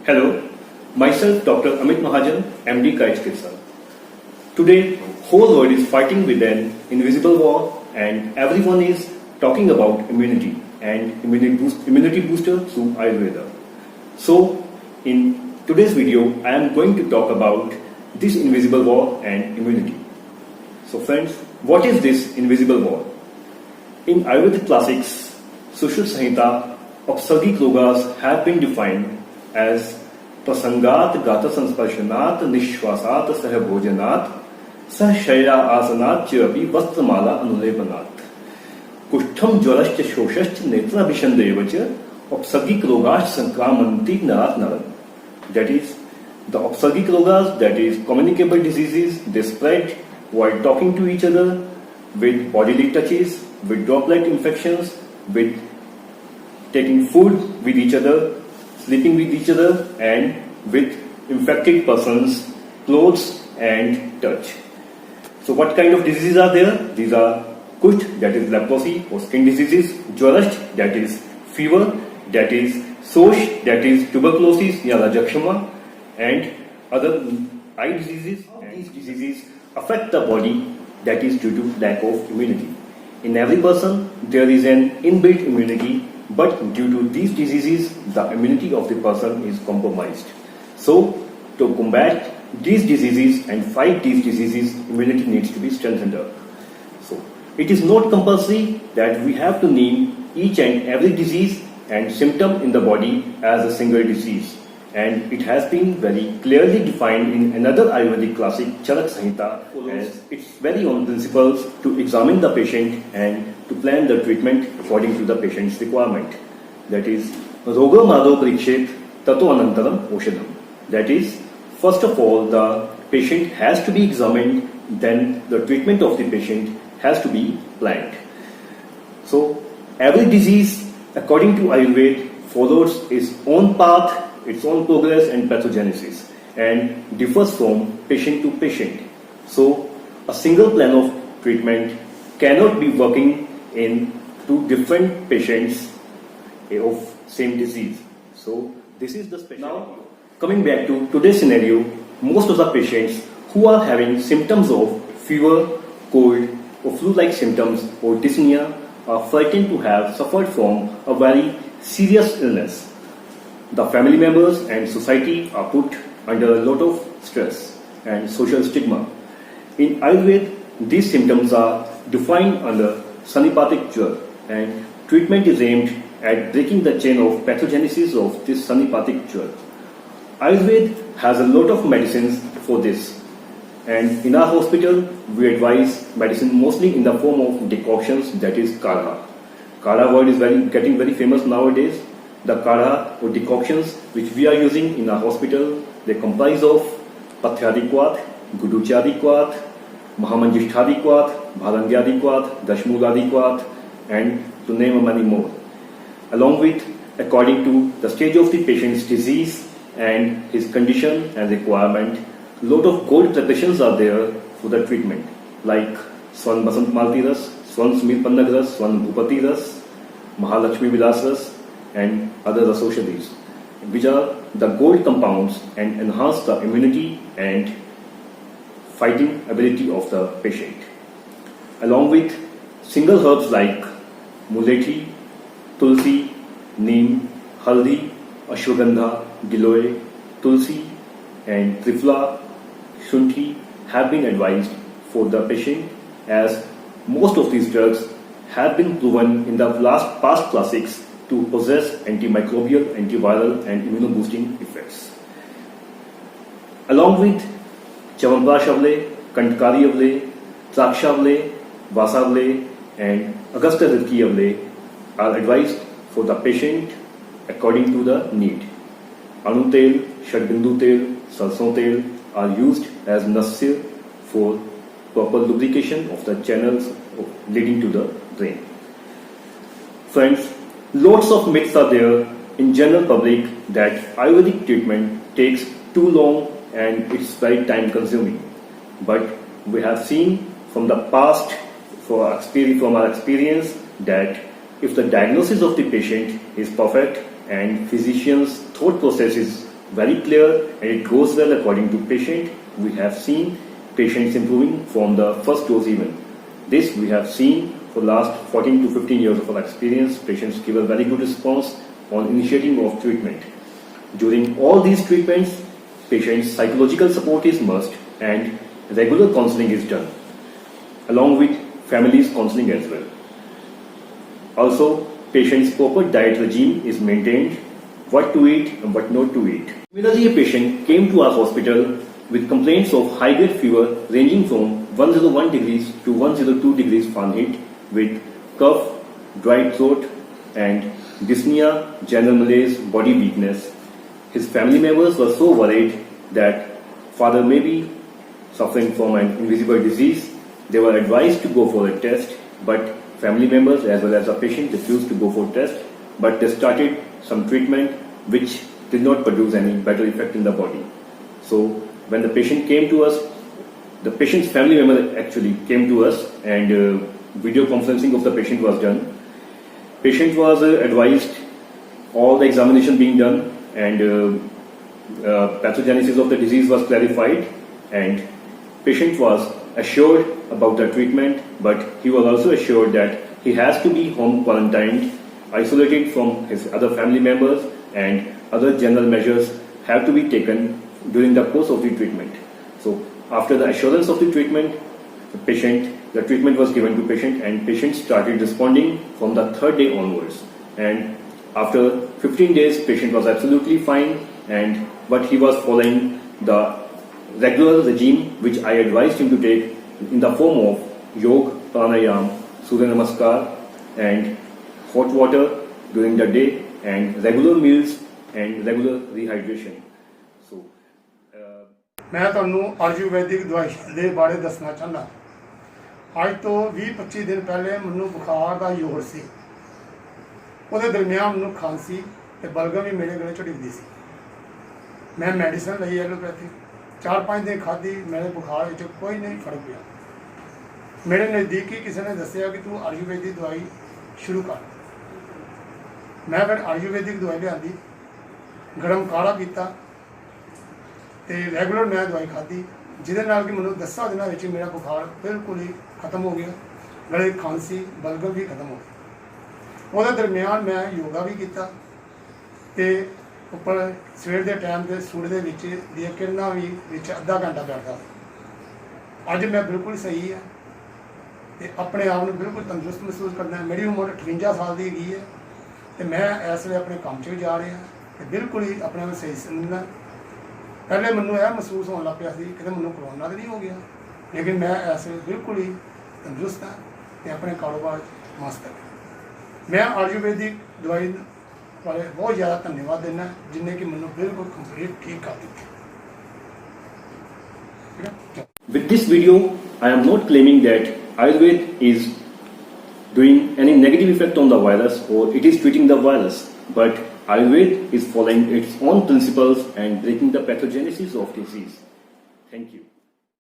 Hello, myself Dr. Amit Mahajan, MD Kite Chikitsa. Today, whole world is fighting with an invisible war and everyone is talking about immunity and immunity booster through Ayurveda. So, in today's video, I am going to talk about this invisible war and immunity. So friends, what is this invisible war? In Ayurvedic classics, Sushruta Samhita, Upsargic rogas have been defined as prasangat gata sansparshanat nishwasat sah bhojanat sah shaya asanat chapi vastramala anulepanat kushtham jwarascha shoshascha netra vishandevacha upsargic rogas sankramanti narat naran. That is, the upsargic rogas, that is communicable diseases, they spread while talking to each other, with bodily touches, with droplet infections, with taking food with each other, sleeping with each other, and with infected persons' clothes and touch. So what kind of diseases are there? These are Kusht, that is leprosy or skin diseases, Jwarasht, that is fever, that is Sosh, that is tuberculosis, Rajakshama, and other eye diseases. And these diseases affect the body, that is due to lack of immunity. In every person, there is an inbuilt immunity, but due to these diseases, the immunity of the person is compromised. So, to combat these diseases and fight these diseases, immunity needs to be strengthened up. So, it is not compulsory that we have to name each and every disease and symptom in the body as a single disease. And it has been very clearly defined in another Ayurvedic classic, Charak Samhita, as its very own principles to examine the patient and to plan the treatment according to the patient's requirement. That is, Roga Madho Parikshet Tato Anantaram Oshadam. That is, first of all, the patient has to be examined, then the treatment of the patient has to be planned. So, every disease, according to Ayurveda, follows its own path, its own progress and pathogenesis, and differs from patient to patient. So, a single plan of treatment cannot be working in two different patients of same disease. So, this is the special. Now, coming back to today's scenario, most of the patients who are having symptoms of fever, cold, or flu-like symptoms or dyspnea are frightened to have suffered from a very serious illness. The family members and society are put under a lot of stress and social stigma. In Ayurveda, these symptoms are defined under Sanipatik Jwar, and treatment is aimed at breaking the chain of pathogenesis of this Sanipatik Jwar. Ayurveda has a lot of medicines for this, and in our hospital we advise medicine mostly in the form of decoctions, that is kadha. Kadha word is getting very famous nowadays. The kadha or decoctions which we are using in our hospital, they comprise of Pathyadikwat, Guduchadikwat, Mahamanjishtadikwat, Bharangyadikwat, Dashmuladikwat, and to name many more. Along with, according to the stage of the patient's disease and his condition and requirement, lot of gold preparations are there for the treatment, like Swan Basant Malti Ras, Swan Sumit Pannak Ras, Swan Bhupati Ras, Mahalakshmi Vilas Ras, and other associates, which are the gold compounds and enhance the immunity and fighting ability of the patient. Along with single herbs like mulethi, tulsi, neem, haldi, ashwagandha, giloy, tulsi, and triphala, shunthi have been advised for the patient, as most of these drugs have been proven in the past classics to possess antimicrobial, antiviral and immunoboosting effects. Along with Chyawanprash, Kantkari Avle, Traksha Avle, Vasa Avle and Agastya Ritki Avle are advised for the patient according to the need. Anu tel, Shadbindu tel, Sarson tel are used as nasya for proper lubrication of the channels leading to the brain. Friends, lots of myths are there in general public that Ayurvedic treatment takes too long and it's very time consuming. But we have seen from the past, from our experience, that if the diagnosis of the patient is perfect and physician's thought process is very clear and it goes well according to patient. We have seen patients improving from the first dose even. This we have seen for last 14 to 15 years of our experience. Patients give a very good response on initiating of treatment. During all these treatments, patient's psychological support is must and regular counseling is done, along with family's counseling as well. Also, patient's proper diet regime is maintained, what to eat and what not to eat. Similarly, a patient came to our hospital with complaints of high-grade fever ranging from 101 degrees to 102 degrees Fahrenheit with cough, dry throat and dyspnea, general malaise, body weakness. His family members were so worried that father may be suffering from an invisible disease. They were advised to go for a test, but family members as well as the patient refused to go for test, but they started some treatment which did not produce any better effect in the body. So when the patient came to us, the patient's family member actually came to us and video conferencing of the patient was done. Patient was advised, all the examination being done and pathogenesis of the disease was clarified and patient was assured about the treatment, but he was also assured that he has to be home quarantined, isolated from his other family members and other general measures have to be taken during the course of the treatment. So after the assurance of the treatment, the treatment was given to patient and patient started responding from the third day onwards. And after 15 days, patient was absolutely fine but he was following the regular regime which I advised him to take in the form of yoga, pranayam, Surya Namaskar and hot water during the day and regular meals and regular rehydration. So, मैं ਤੁਹਾਨੂੰ ਆਯੁਰਵੈਦਿਕ ਦਵਾਈ ਦੇ ਬਾਰੇ ਦੱਸਣਾ ਚਾਹੁੰਦਾ। ਅੱਜ ਤੋਂ 20-25 ਦਿਨ ਪਹਿਲੇ ਮੈਨੂੰ ਬੁਖਾਰ ਦਾ ਜ਼ੋਰ ਸੀ। ਉਹਦੇ ਦਰਮਿਆਨ ਮੈਨੂੰ ਖਾਂਸੀ ਤੇ ਬਲਗਮ ਵੀ ਮੇਰੇ ਗਲੇ ਝੜਕਦੀ ਸੀ। ਮੈਂ ਮੈਡੀਸਨ ਲਈ ਐਲੋਪੈਥੀ 4-5 ਦਿਨ ਖਾਧੀ, ਮੇਰੇ ਬੁਖਾਰ ਵਿੱਚ ਕੋਈ ਨਹੀਂ ਫਰਕ ਪਿਆ। ਮੇਰੇ ਨਜ਼ਦੀਕੀ ਕਿਸੇ ਨੇ ਦੱਸਿਆ ਕਿ ਤੂੰ ਆਯੁਰਵੈਦਿਕ ਦਵਾਈ ਸ਼ੁਰੂ ਕਰ। ਮੈਂ ਫਿਰ ਆਯੁਰਵੈਦਿਕ ਦਵਾਈ ਲਿਆਂਦੀ, ਗਰਮ ਕਾੜਾ ਪੀਤਾ ਤੇ ਰੈਗੂਲਰ ਮੈਂ ਦਵਾਈ ਖਾਧੀ, ਜਿਹਦੇ ਨਾਲ ਕਿ ਮੈਨੂੰ 10 ਦਿਨਾਂ ਵਿੱਚ ਮੇਰਾ ਬੁਖਾਰ ਬਿਲਕੁਲ ਹੀ ਖਤਮ ਹੋ ਗਿਆ, ਗਲੇ ਖਾਂਸੀ ਬਲਗਮ ਵੀ ਖਤਮ ਹੋ ਗਈ। ਉਹਦੇ ਦਰਮਿਆਨ ਮੈਂ ਯੋਗਾ ਵੀ ਕੀਤਾ ਤੇ ਉੱਪਰ ਸਵੇਰ ਦੇ ਟਾਈਮ ਤੇ ਸੂਰਜ ਦੇ ਵਿੱਚ ਦੀਆਂ ਕਿਰਨਾਂ ਵੀ ਵਿੱਚ ਅੱਧਾ ਘੰਟਾ ਬੈਠਦਾ। ਅੱਜ ਮੈਂ ਬਿਲਕੁਲ ਸਹੀ ਹਾਂ ਤੇ ਆਪਣੇ ਆਪ ਨੂੰ ਬਿਲਕੁਲ ਤੰਦਰੁਸਤ ਮਹਿਸੂਸ ਕਰਦਾ। ਮੇਰੀ ਉਮਰ 58 ਸਾਲ ਦੀ ਹੈਗੀ ਹੈ ਤੇ ਮੈਂ ਇਸ ਵੇਲੇ ਆਪਣੇ ਕੰਮ 'ਚ ਵੀ ਜਾ ਰਿਹਾ ਤੇ ਬਿਲਕੁਲ ਹੀ ਆਪਣੇ ਆਪ ਸਹੀ ਸਮਝਦਾ। ਪਹਿਲੇ ਮੈਨੂੰ ਇਹ ਮਹਿਸੂਸ ਹੋਣ ਲੱਗ ਪਿਆ ਸੀ ਕਿ ਮੈਨੂੰ ਕਰੋਨਾ ਤਾਂ ਨਹੀਂ ਹੋ ਗਿਆ, ਲੇਕਿਨ ਮੈਂ ਇਸ ਵੇਲੇ ਬਿਲਕੁਲ ਹੀ ਤੰਦਰੁਸਤ ਹਾਂ ਤੇ ਆਪਣੇ ਕਾਰੋਬਾਰ 'ਚ ਮਸਤ ਹਾਂ। ਮੈਂ ਆਯੁਰਵੈਦਿਕ ਦਵਾਈ ਵਾਲੇ ਬਹੁਤ ਜ਼ਿਆਦਾ ਧੰਨਵਾਦ ਦਿੰਦਾ ਜਿਨ੍ਹਾਂ ਕਿ ਮੈਨੂੰ ਬਿਲਕੁਲ ਕੰਪਲੀਟ ਠੀਕ ਕਰ ਦਿੱਤੀ। With this video, I am not claiming that Ayurveda is doing any negative effect on the virus or it is treating the virus, but Ayurveda is following its own principles and breaking the pathogenesis of disease. Thank you.